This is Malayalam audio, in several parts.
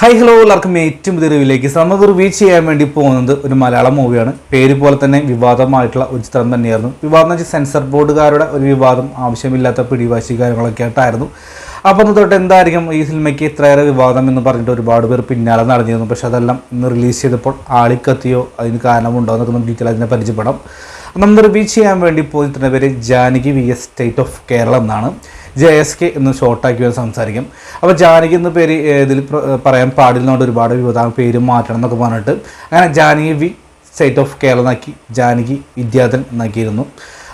ഹായ് ഹലോ എല്ലാവർക്കും ഏറ്റവും പുതിയ റിവ്യൂയിലേക്ക് നമ്മൾ റിവ്യൂ ചെയ്യാൻ വേണ്ടി പോകുന്നത് ഒരു മലയാളം മൂവിയാണ്. പേര് പോലെ തന്നെ വിവാദമായിട്ടുള്ള ഒരു ചിത്രം തന്നെയായിരുന്നു. വിവാദം എന്ന് വെച്ചാൽ സെൻസർ ബോർഡുകാരുടെ ഒരു വിവാദം, ആവശ്യമില്ലാത്ത പിടിവാശി കാര്യങ്ങളൊക്കെ ആയിട്ടായിരുന്നു. അപ്പം തൊട്ട് എന്തായിരിക്കും ഈ സിനിമയ്ക്ക് ഇത്രയേറെ വിവാദം എന്ന് പറഞ്ഞിട്ട് ഒരുപാട് പേർ പിന്നാലെ നടന്നിരുന്നു. പക്ഷെ അതെല്ലാം ഇന്ന് റിലീസ് ചെയ്തപ്പോൾ ആളിക്കത്തിയോ അതിന് കാരണമുണ്ടോ എന്നൊക്കെ നമുക്ക് ഡീറ്റെയിൽ അതിനെ പരിചയപ്പെടാം. നമ്മൾ റിവ്യൂ ചെയ്യാൻ വേണ്ടി പോയിട്ടുള്ള പേര് Janaki VS state of Kerala എന്നാണ്. JSK എന്ന് ഷോർട്ടാക്കി വേണം സംസാരിക്കും. അപ്പോൾ ജാനകി എന്ന പേര് ഇതിൽ പറയാൻ പാടില്ലെന്നുകൊണ്ട് ഒരുപാട് വിവാദം പേര് മാറ്റണം എന്നൊക്കെ പറഞ്ഞിട്ട് അങ്ങനെ Janaki V state of Kerala എന്നാക്കി ജാനകി വിദ്യാധൻ എന്നാക്കിയിരുന്നു.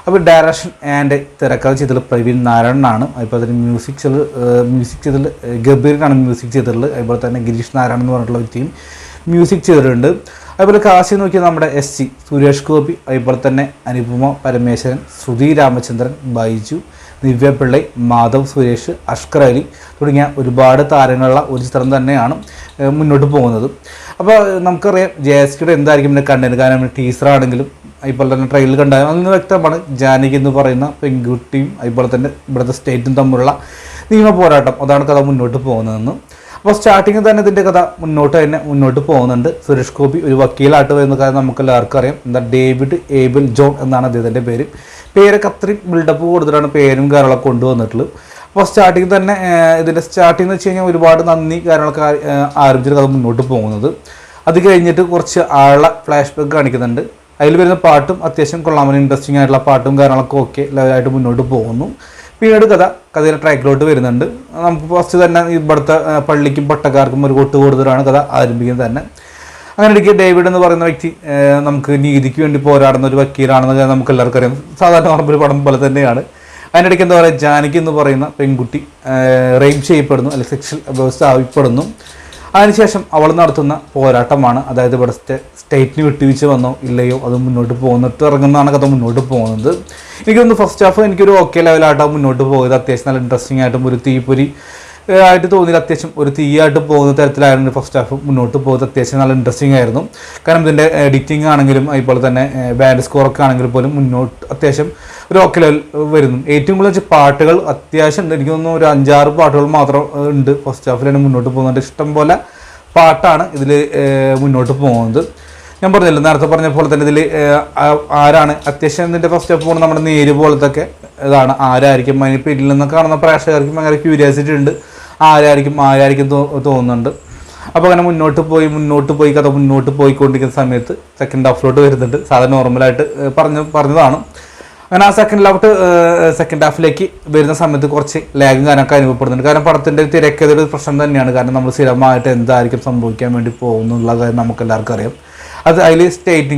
അപ്പോൾ ഡയറക്ഷൻ ആൻഡ് തിരക്കഥ ചെയ്തത് പ്രവീൺ നാരായണനാണ്. അതുപോലെ തന്നെ മ്യൂസിക് ചെയ്തതിൽ ഗംഭീരനാണ് മ്യൂസിക് ചെയ്തിട്ടുള്ളത്. അതുപോലെ തന്നെ ഗിരീഷ് നാരായണൻ എന്ന് പറഞ്ഞിട്ടുള്ള വ്യക്തിയും മ്യൂസിക് ചെയ്തിട്ടുണ്ട്. അതുപോലെ കാശി നോക്കിയാൽ നമ്മുടെ SC സുരേഷ് ഗോപി, അതുപോലെ തന്നെ അനുപമ പരമേശ്വരൻ, ശ്രുതി രാമചന്ദ്രൻ, ബൈജു, ദിവ്യ പിള്ളൈ, മാധവ് സുരേഷ്, അഷ്കർ അലി തുടങ്ങിയ ഒരുപാട് താരങ്ങളുള്ള ഒരു ചിത്രം തന്നെയാണ് മുന്നോട്ട് പോകുന്നത്. അപ്പോൾ നമുക്കറിയാം JSKയുടെ എന്തായിരിക്കും എൻ്റെ കണ്ടന്റ്, കാരണം ടീസറാണെങ്കിലും അതുപോലെ തന്നെ ട്രെയിലർ കണ്ടാലും അതിൽ നിന്ന് വ്യക്തമാണ് ജാനകി എന്ന് പറയുന്ന പെൺകുട്ടിയും അതുപോലെ തന്നെ ഇവിടുത്തെ സ്റ്റേറ്റും തമ്മിലുള്ള നിയമ പോരാട്ടം, അതാണ് കഥ മുന്നോട്ട് പോകുന്നതെന്ന്. അപ്പോൾ സ്റ്റാർട്ടിങ്ങിൽ തന്നെ ഇതിൻ്റെ കഥ മുന്നോട്ട് പോകുന്നുണ്ട്. സുരേഷ് ഗോപി ഒരു വക്കീലായിട്ട് വരുന്ന കാര്യം നമുക്ക് എല്ലാവർക്കും അറിയാം. ഡേവിഡ് ഏബിൾ ജോൺ എന്നാണ് അദ്ദേഹത്തിൻ്റെ പേരൊക്കെ അത്രയും ബിൽഡപ്പ് കൊടുത്തിട്ടാണ് പേരും കാര്യങ്ങളൊക്കെ കൊണ്ടുവന്നിട്ടുള്ളത്. അപ്പോൾ സ്റ്റാർട്ടിങ് തന്നെ ഇതിൻ്റെ സ്റ്റാർട്ടിങ് എന്ന് വെച്ച് കഴിഞ്ഞാൽ ഒരുപാട് നന്ദി കാര്യങ്ങളൊക്കെ ആരംഭിച്ചിട്ട് കഥ മുന്നോട്ട് പോകുന്നത്. അത് കഴിഞ്ഞിട്ട് കുറച്ച് ആളെ ഫ്ലാഷ് ബാക്ക് കാണിക്കുന്നുണ്ട്. അതിൽ വരുന്ന പാട്ടും അത്യാവശ്യം കൊള്ളാൻ ഇൻട്രസ്റ്റിംഗ് ആയിട്ടുള്ള പാട്ടും കാര്യങ്ങളൊക്കെ ഓക്കെ ലെവലായിട്ട് മുന്നോട്ട് പോകുന്നു. പിന്നീട് കഥയുടെ ട്രാക്കിലോട്ട് വരുന്നുണ്ട്. നമുക്ക് ഫസ്റ്റ് തന്നെ ഇവിടുത്തെ പള്ളിക്കും പട്ടക്കാർക്കും ഒരു കൊട്ട് കൊടുത്തിട്ടാണ് കഥ ആരംഭിക്കുന്നത് തന്നെ. അങ്ങനെ ഇടയ്ക്ക് ഡേവിഡ് എന്ന് പറയുന്ന വ്യക്തി നമുക്ക് നീതിക്ക് വേണ്ടി പോരാടുന്ന ഒരു വക്കീലാണെന്ന് നമുക്ക് എല്ലാവർക്കും അറിയാം. സാധാരണ നോർമൽ പടം പോലെ തന്നെയാണ്. അതിനിടയ്ക്ക് എന്താ പറയുക, ജാനകി എന്ന് പറയുന്ന പെൺകുട്ടി റേപ്പ് ചെയ്യപ്പെടുന്നു, അല്ലെങ്കിൽ സെക്ഷൽ അബ്യൂസ് ആവശ്യപ്പെടുന്നു. അതിനുശേഷം അവൾ നടത്തുന്ന പോരാട്ടമാണ്, അതായത് ഇവിടെ സ്റ്റേറ്റിന് വിട്ടുവീഴ്ച വന്നോ ഇല്ലയോ അത് മുന്നോട്ട് പോകുന്നിട്ട് ഇറങ്ങുന്നതാണ് കഥ മുന്നോട്ട് പോകുന്നത്. എനിക്കൊന്ന് ഫസ്റ്റ് ഹാഫ് എനിക്കൊരു ഓക്കെ ലെവലായിട്ടാണ് മുന്നോട്ട് പോയത്. അത്യാവശ്യം നല്ല ഇൻട്രസ്റ്റിംഗ് ആയിട്ടും ഒരു തീപ്പൊരി ആയിട്ട് തോന്നിയത്, അത്യാവശ്യം ഒരു തീയായിട്ട് പോകുന്ന തരത്തിലായിരുന്നു ഫസ്റ്റ് ഹാഫ് മുന്നോട്ട് പോകുന്നത്. അത്യാവശ്യം നല്ല ഇൻട്രസ്റ്റിംഗ് ആയിരുന്നു. കാരണം ഇതിൻ്റെ എഡിറ്റിംഗ് ആണെങ്കിലും അതുപോലെ തന്നെ ബാൻഡ് സ്കോറൊക്കെ ആണെങ്കിലും പോലും മുന്നോട്ട് അത്യാവശ്യം ഒരു ഓക്കെ ലെവൽ വരുന്നു. ഏറ്റവും കൂടുതൽ വെച്ചാൽ പാട്ടുകൾ അത്യാവശ്യം ഉണ്ട്. എനിക്ക് തോന്നുന്നു ഒരു 5-6 പാട്ടുകൾ മാത്രം ഉണ്ട് ഫസ്റ്റ് ഹാഫിൽ തന്നെ മുന്നോട്ട് പോകുന്നുണ്ട്. ഇഷ്ടം പോലെ പാട്ടാണ് ഇതിൽ മുന്നോട്ട് പോകുന്നത്. ഞാൻ പറഞ്ഞില്ല നേരത്തെ പറഞ്ഞ പോലെ തന്നെ ഇതിൽ ആരാണ് അത്യാവശ്യം ഇതിൻ്റെ ഫസ്റ്റ് ഹാഫ് പോകുന്നത് നമ്മുടെ നേര് പോലത്തൊക്കെ ഇതാണ്. ആരായിരിക്കും അതിന് പിന്നിൽ നിന്ന് കാണുന്ന പ്രേക്ഷകർക്കും ഭയങ്കര ക്യൂരിയോസിറ്റി ഉണ്ട്, ആരായിരിക്കും തോന്നുന്നുണ്ട്. അപ്പോൾ അങ്ങനെ മുന്നോട്ട് പോയി കഥ മുന്നോട്ട് പോയിക്കൊണ്ടിരിക്കുന്ന സമയത്ത് സെക്കൻഡ് ഹാഫിലോട്ട് വരുന്നുണ്ട്. സാധാരണ നോർമലായിട്ട് പറഞ്ഞതാണ്. അങ്ങനെ ആ സെക്കൻഡ് ഹാഫിലേക്ക് വരുന്ന സമയത്ത് കുറച്ച് ലാഗും കാര്യമൊക്കെ അനുഭവപ്പെടുന്നുണ്ട്. കാരണം പടത്തിൻ്റെ തിരക്കഥയുടെ പ്രശ്നം തന്നെയാണ്. കാരണം നമ്മൾ സ്ഥിരമായിട്ട് എന്തായിരിക്കും സംഭവിക്കാൻ വേണ്ടി പോകുന്നുള്ള കാര്യം നമുക്ക് എല്ലാവർക്കും അറിയാം. അത് അതിൽ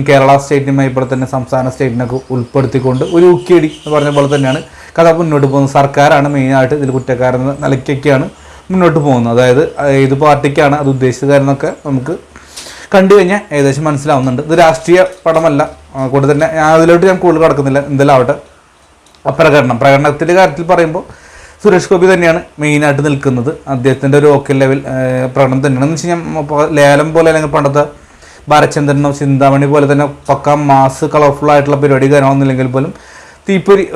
കേരള സ്റ്റേറ്റിനുമായി ഇപ്പോൾ തന്നെ സംസ്ഥാന സ്റ്റേറ്റിനൊക്കെ ഉൾപ്പെടുത്തിക്കൊണ്ട് ഒരു ഉക്കിയടി എന്ന് പറഞ്ഞ പോലെ തന്നെയാണ് കഥ മുന്നോട്ട് പോകുന്നത്. സർക്കാരാണ് മെയിനായിട്ട് ഇതിൽ കുറ്റക്കാരെന്ന നിലയ്ക്കൊക്കെയാണ് മുന്നോട്ട് പോകുന്നത്. അതായത് ഏത് പാർട്ടിക്കാണ് അത് ഉദ്ദേശിച്ചതെന്നൊക്കെ നമുക്ക് കണ്ടു കഴിഞ്ഞാൽ ഏകദേശം മനസ്സിലാവുന്നുണ്ട്. ഇത് രാഷ്ട്രീയ പടമല്ല, കൂടെ തന്നെ അതിലോട്ട് ഞാൻ കൂടുതൽ കടക്കുന്നില്ല. എന്തെല്ലാം ആവട്ടെ, പ്രകടനത്തിൻ്റെ കാര്യത്തിൽ പറയുമ്പോൾ സുരേഷ് ഗോപി തന്നെയാണ് മെയിനായിട്ട് നിൽക്കുന്നത്. അദ്ദേഹത്തിൻ്റെ ഒരു ഓക്കെ ലെവൽ പ്രകടനം തന്നെയാണ്. എന്ന് വെച്ച് കഴിഞ്ഞാൽ ലേലം പോലെ അല്ലെങ്കിൽ പണ്ടത്തെ ഭരചന്ദ്രനോ ചിന്താമണി പോലെ തന്നെ പക്ക മാസ് കളർഫുൾ ആയിട്ടുള്ള പരിപാടി കാര്യങ്ങളൊന്നുമില്ലെങ്കിൽ പോലും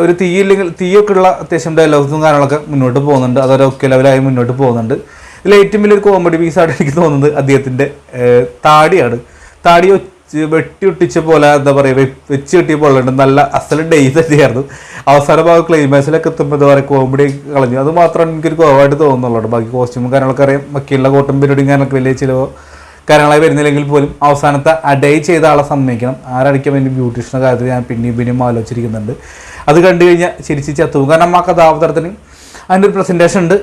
ഒരു തീയൊക്കെ ഉള്ള അത്യാവശ്യം ഡയലോഗ്സും കാര്യങ്ങളൊക്കെ മുന്നോട്ട് പോകുന്നുണ്ട്. അതൊരു ഓക്കെ ലെവലായി മുന്നോട്ട് പോകുന്നുണ്ട്. ഇതിൽ ഏറ്റവും വലിയൊരു കോമഡി പീസായിട്ട് എനിക്ക് തോന്നുന്നത് അദ്ദേഹത്തിൻ്റെ താടിയാണ്. താടി വെട്ടി ഒട്ടിച്ച പോലെ എന്താ പറയുക, വെച്ച് കെട്ടിയ പോലെ ഉണ്ട്. നല്ല അസൽ ഡേയ്സ് തന്നെയായിരുന്നു. അവസാന ഭാഗം ക്ലൈമാക്സിലൊക്കെ എത്തുമ്പോൾ എന്താ പറയുക കോമഡി കളഞ്ഞു. അത് മാത്രമാണ് എനിക്കൊരു കുറവായിട്ട് തോന്നുന്നുള്ളൂ. ബാക്കി കോസ്റ്റ്യൂമും കാര്യങ്ങളൊക്കെ അറിയാം, ബാക്കിയുള്ള കോട്ടൺ പരിപാടിയും കാര്യങ്ങളൊക്കെ വലിയ ചിലവോ കാര്യങ്ങളായി വരുന്നില്ലെങ്കിൽ പോലും അവസാനത്തെ അഡൈ ചെയ്ത ആളെ സമ്മതിക്കണം. ആരടിക്കാൻ വേണ്ടി ബ്യൂട്ടീഷ്യൻ്റെ കാര്യത്തിൽ ഞാൻ പിന്നെയും ആലോചിച്ചിരിക്കുന്നുണ്ട്. അത് കണ്ടു കഴിഞ്ഞാൽ ചിരിച്ച് ചത്തുവും. കാരണം ആ കഥാപാത്രത്തിന് അതിൻ്റെ ഒരു പ്രസൻറ്റേഷൻ ഉണ്ട്.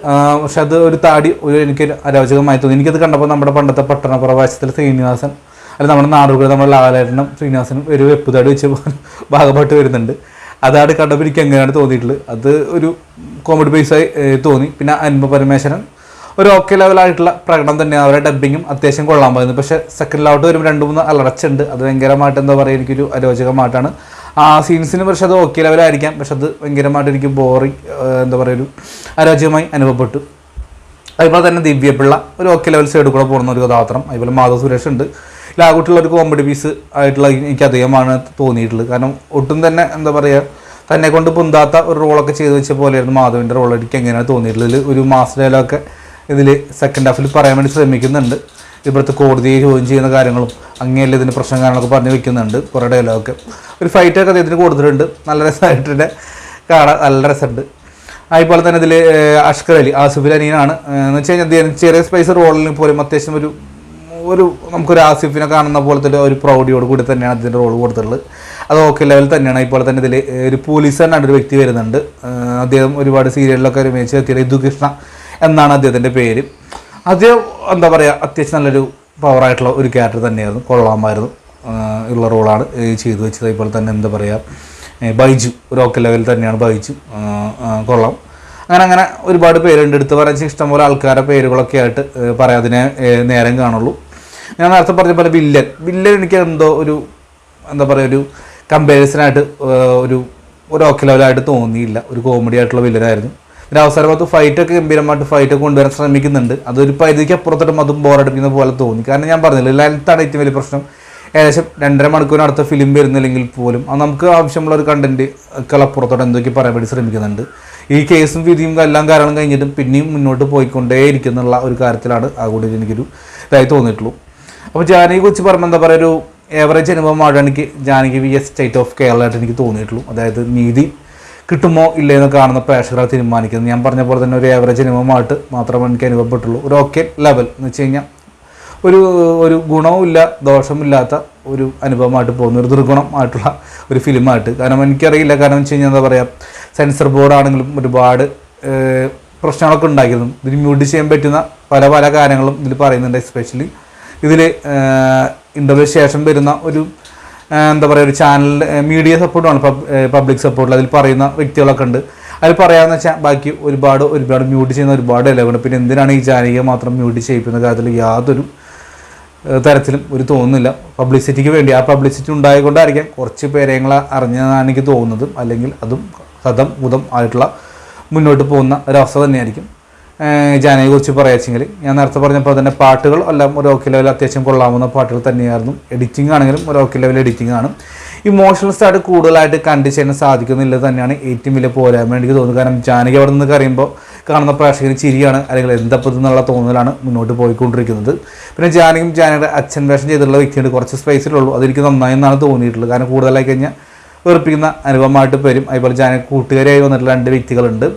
പക്ഷെ അത് ഒരു താടി എനിക്ക് അരോചകമായി തോന്നി. എനിക്കത് കണ്ടപ്പോൾ നമ്മുടെ പണ്ടത്തെ പട്ടണ പ്രവാസത്തിൽ ശ്രീനിവാസൻ, അല്ലെങ്കിൽ നമ്മുടെ നാടുകളിൽ നമ്മുടെ ലാലേട്ടനും ശ്രീനിവാസനും ഒരു വെപ്പുതാടി വെച്ച് ഭാഗമായിട്ട് വരുന്നുണ്ട്. അതാണ് കണ്ടപ്പോൾ എനിക്ക് എങ്ങനെയാണ് തോന്നിയിട്ടുള്ളത്. അത് ഒരു കോമഡി ബേസായി തോന്നി. പിന്നെ അനുപമ പരമേശ്വരൻ ഒരു ഓക്കെ ലെവലായിട്ടുള്ള പ്രകടനം തന്നെയാണ്. അവരുടെ ഡബ്ബിങ്ങും അത്യാവശ്യം കൊള്ളാൻ പോകുന്നത്. പക്ഷേ സെക്കൻഡിലോട്ട് വരുമ്പോൾ 2-3 അലർച്ചുണ്ട്. അത് ഭയങ്കരമായിട്ട് എന്താ പറയുക, എനിക്കൊരു അരോചകമായിട്ടാണ്. ആ സീൻസിന് പക്ഷെ അത് ഓക്കെ ലെവലായിരിക്കാം, പക്ഷെ അത് ഭയങ്കരമായിട്ട് എനിക്ക് ബോറിങ് എന്താ പറയുക ഒരു അരോചകമായി അനുഭവപ്പെട്ടു. അതുപോലെ തന്നെ ദിവ്യ പിള്ള ഒരു ഓക്കെ ലെവൽ സൈഡിൽ കൂടെ പോകുന്ന ഒരു കഥാപാത്രം. അതുപോലെ മാധവ് സുരേഷ് ഉണ്ട്. ലാഗുട്ടുള്ള ഒരു കോമഡി പീസ് ആയിട്ടുള്ള എനിക്ക് അധികമാണ് തോന്നിയിട്ടുള്ളത്. കാരണം ഒട്ടും തന്നെ എന്താ പറയുക തന്നെ കൊണ്ട് പൊന്താത്ത ഒരു റോളൊക്കെ ചെയ്ത് വെച്ച പോലെയായിരുന്നു മാധവിൻ്റെ റോൾ. എനിക്ക് എങ്ങനെയാണ് തോന്നിയിട്ടുള്ളത്. ഒരു മാസ് ഡയലോഗൊക്കെ ഇതിൽ സെക്കൻഡ് ഹാഫിൽ പറയാൻ വേണ്ടി ശ്രമിക്കുന്നുണ്ട്. ഇവിടുത്തെ കോടതിയെ ചോദ്യം ചെയ്യുന്ന കാര്യങ്ങളും അങ്ങനെയല്ല ഇതിൻ്റെ പ്രശ്നം കാര്യങ്ങളൊക്കെ പറഞ്ഞ് വെക്കുന്നുണ്ട്. കുറേ ഡയലോഗൊക്കെ ഒരു ഫൈറ്റൊക്കെ അദ്ദേഹത്തിന് കൊടുത്തിട്ടുണ്ട്. നല്ല രസമായിട്ടുണ്ട് കാണാൻ, നല്ല രസമുണ്ട്. അതുപോലെ തന്നെ ഇതിൽ അഷ്കർ അലി ആസിഫിൽ അനിയനാണ് എന്ന് വെച്ച് കഴിഞ്ഞാൽ അദ്ദേഹം ചെറിയ സ്പേസ് റോളിൽ പോലും അത്യാവശ്യം ഒരു നമുക്കൊരു ആസിഫിനെ കാണുന്ന പോലത്തെ ഒരു പ്രൗഢിയോട് കൂടി തന്നെയാണ് അതിൻ്റെ റോൾ കൊടുത്തിട്ടുള്ളത്. അത് ഓക്കെ ലെവൽ തന്നെയാണ്. അതുപോലെ തന്നെ ഇതിൽ ഒരു പോലീസ് തന്നെയാണ് ഒരു വ്യക്തി വരുന്നുണ്ട്. അദ്ദേഹം ഒരുപാട് സീരിയലിലൊക്കെ അഭിനയിച്ച് എത്തിയത് യദുകൃഷ്ണ എന്നാണ് അദ്ദേഹത്തിൻ്റെ പേര്. അദ്ദേഹം എന്താ പറയുക, അത്യാവശ്യം നല്ലൊരു പവറായിട്ടുള്ള ഒരു ക്യാരക്ടർ തന്നെയായിരുന്നു, കൊള്ളാമായിരുന്നു ഉള്ള റോളാണ് ചെയ്തു വെച്ചത്. അതുപോലെ തന്നെ എന്താ പറയുക, ബൈജു ഒരു ഓക്കെ ലെവലിൽ തന്നെയാണ് ബൈജു, കൊള്ളാം. അങ്ങനെ ഒരുപാട് പേരുണ്ട്. എടുത്ത് പറയാൻ ഇഷ്ടംപോലെ ആൾക്കാരുടെ പേരുകളൊക്കെ ആയിട്ട് പറയാതിനെ നേരം കാണുള്ളൂ. ഞാൻ നേരത്തെ പറഞ്ഞ പോലെ വില്ലൻ എനിക്ക് എന്തോ എന്താ പറയുക, ഒരു കമ്പാരിസനായിട്ട് ഒരു ഓക്കെ ലെവലായിട്ട് തോന്നിയില്ല. ഒരു കോമഡി ആയിട്ടുള്ള വില്ലനായിരുന്നു. പിന്നെ അവസരത്ത് ഫൈറ്റൊക്കെ ഗംഭീരമായിട്ട് ഫൈറ്റൊക്കെ കൊണ്ടുവരാൻ ശ്രമിക്കുന്നുണ്ട്. അതൊരു പരിധിക്ക് അപ്പുറത്തോട്ടും അതും ബോറടിപ്പിക്കുന്ന പോലെ തോന്നി. കാരണം ഞാൻ പറഞ്ഞില്ല, ലെങ്ത്താണ് ഏറ്റവും വലിയ പ്രശ്നം. ഏകദേശം 2.5 മണിക്കൂറിനടുത്ത ഫിലിം വരുന്നില്ലെങ്കിൽ പോലും അത് നമുക്ക് ആവശ്യമുള്ള ഒരു കണ്ടന്റ് ഒക്കെ അപ്പുറത്തോട്ട് എന്തൊക്കെ പറയാൻ വേണ്ടി ശ്രമിക്കുന്നുണ്ട്. ഈ കേസും വിധിയും എല്ലാം കാരണം കഴിഞ്ഞിട്ടും പിന്നെയും മുന്നോട്ട് പോയിക്കൊണ്ടേയിരിക്കുന്നുള്ള ഒരു കാര്യത്തിലാണ് ആ കൂടി എനിക്കൊരു ഇതായി തോന്നിയിട്ടുള്ളൂ. അപ്പോൾ ജാനകിയെ കുറിച്ച് പറയുമ്പോൾ എന്താ പറയുക, ഒരു ഏവറേജ് അനുഭവമാണ് എനിക്ക് Janaki V S state of Kerala ആയിട്ട് എനിക്ക് തോന്നിയിട്ടുള്ളൂ. അതായത് നീതി കിട്ടുമോ ഇല്ലയെന്ന് കാണുന്ന പ്രേക്ഷകരെ തീരുമാനിക്കുന്നത്. ഞാൻ പറഞ്ഞ പോലെ തന്നെ ഒരു ഏവറേജ് അനുഭവമായിട്ട് മാത്രമേ എനിക്ക് അനുഭവപ്പെട്ടുള്ളൂ. ഒരു ഓക്കെ ലെവൽ എന്ന് വെച്ച് കഴിഞ്ഞാൽ ഒരു ഗുണവുമില്ല ദോഷമില്ലാത്ത ഒരു അനുഭവമായിട്ട് പോകുന്ന ഒരു ദുർഗുണമായിട്ടുള്ള ഒരു ഫിലിമായിട്ട്. കാരണം എനിക്കറിയില്ല, കാരണം വെച്ച് കഴിഞ്ഞാൽ എന്താ പറയുക, സെൻസർ ബോർഡാണെങ്കിലും ഒരുപാട് പ്രശ്നങ്ങളൊക്കെ ഉണ്ടാക്കിയിരുന്നു. ഇതിന് മ്യൂട്ട് ചെയ്യാൻ പറ്റുന്ന പല കാര്യങ്ങളും ഇതിൽ പറയുന്നുണ്ട്. എസ്പെഷ്യലി ഇതിൽ ഇൻ്റർവ്യൂ ശേഷം വരുന്ന ഒരു എന്താ പറയുക, ഒരു ചാനലിൻ്റെ മീഡിയ സപ്പോർട്ടാണ്, പബ്ലിക് സപ്പോർട്ടിൽ അതിൽ പറയുന്ന വ്യക്തികളൊക്കെ ഉണ്ട്. അതിൽ പറയാമെന്ന് വെച്ചാൽ ബാക്കി ഒരുപാട് മ്യൂട്ട് ചെയ്യുന്ന ഒരുപാട് ഇലവുണ്ട്. പിന്നെ എന്തിനാണ് ഈ ജാനകിയെ മാത്രം മ്യൂട്ട് ചെയ്യിക്കുന്ന കാര്യത്തിൽ യാതൊരു തരത്തിലും ഒരു തോന്നുന്നില്ല. പബ്ലിസിറ്റിക്ക് വേണ്ടി, ആ പബ്ലിസിറ്റി ഉണ്ടായിക്കൊണ്ടായിരിക്കാം കുറച്ച് പേരെങ്ങളെ അറിഞ്ഞതാണ് എനിക്ക് തോന്നുന്നത്. അല്ലെങ്കിൽ അതും ഉദം ആയിട്ടുള്ള മുന്നോട്ട് പോകുന്ന ഒരവസ്ഥ തന്നെയായിരിക്കും. ജാനകിയെ കുറിച്ച് പറയാച്ചെങ്കിൽ ഞാൻ നേരത്തെ പറഞ്ഞപ്പോൾ തന്നെ പാട്ടുകൾ എല്ലാം ഒരു ഓക്കെ ലെവൽ അത്യാവശ്യം കൊള്ളാവുന്ന പാട്ടുകൾ തന്നെയായിരുന്നു. എഡിറ്റിംഗ് ആണെങ്കിലും ഒരു ഓക്കെ ലെവൽ എഡിറ്റിംഗ് ആണ്. ഇമോഷണൽ സ്റ്റാർട്ട് കൂടുതലായിട്ട് കണ്ടു ചെയ്യാൻ സാധിക്കുന്നില്ല തന്നെയാണ് ഏറ്റവും വലിയ പോരായ്മ എനിക്ക് തോന്നുന്നത്. കാരണം ജാനകി അവിടെ നിന്ന് കറിയുമ്പോൾ കാണുന്ന പ്രേക്ഷകന് ചിരിയാണ്, അല്ലെങ്കിൽ എന്തപ്പത് എന്നുള്ള തോന്നലാണ് മുന്നോട്ട് പോയിക്കൊണ്ടിരിക്കുന്നത്. പിന്നെ ജാനകിയുടെ അച്ഛൻ വേഷം ചെയ്തിട്ടുള്ള വ്യക്തിയുണ്ട്, കുറച്ച് സ്പേസിലുള്ളൂ. അതെനിക്ക് നന്നായി എന്നാണ് തോന്നിയിട്ടുള്ളത്. കാരണം കൂടുതലായി കഴിഞ്ഞാൽ വെറുപ്പിക്കുന്ന അനുഭവമായിട്ട് വരും. അതുപോലെ ജാനകി കൂട്ടുകാരായി വന്നിട്ടുള്ള 2 വ്യക്തികളുണ്ട്,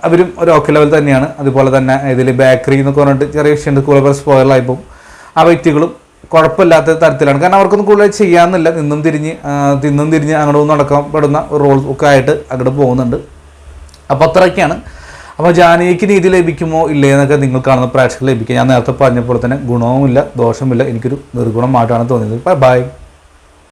അവരും ഒരു ഓക്കെ ലെവൽ തന്നെയാണ്. അതുപോലെ തന്നെ ഇതിൽ ബേക്കറി എന്നൊക്കെ പറഞ്ഞിട്ട് ചെറിയ വിഷയമുണ്ട്, കൂടുതൽ സ്പോയിലായിപ്പോൾ ആ വ്യക്തികളും കുഴപ്പമില്ലാത്ത തരത്തിലാണ്. കാരണം അവർക്കൊന്നും കൂടുതൽ ചെയ്യാമെന്നില്ല, തിന്നും തിരിഞ്ഞ് അങ്ങോട്ട് നടക്കപ്പെടുന്ന റോൾ ഒക്കെ ആയിട്ട് അങ്ങോട്ട് പോകുന്നുണ്ട്. അപ്പോൾ അത്രയൊക്കെയാണ്. അപ്പോൾ ജാനകിക്ക് നീതി ലഭിക്കുമോ ഇല്ലേ എന്നൊക്കെ നിങ്ങൾ കാണുന്ന പ്രേക്ഷകർ ലഭിക്കുക. ഞാൻ നേരത്തെ പറഞ്ഞ പോലെ തന്നെ ഗുണവുമില്ല ദോഷമില്ല, എനിക്കൊരു നിർഗുണമായിട്ടാണ് തോന്നിയത്. ബൈ.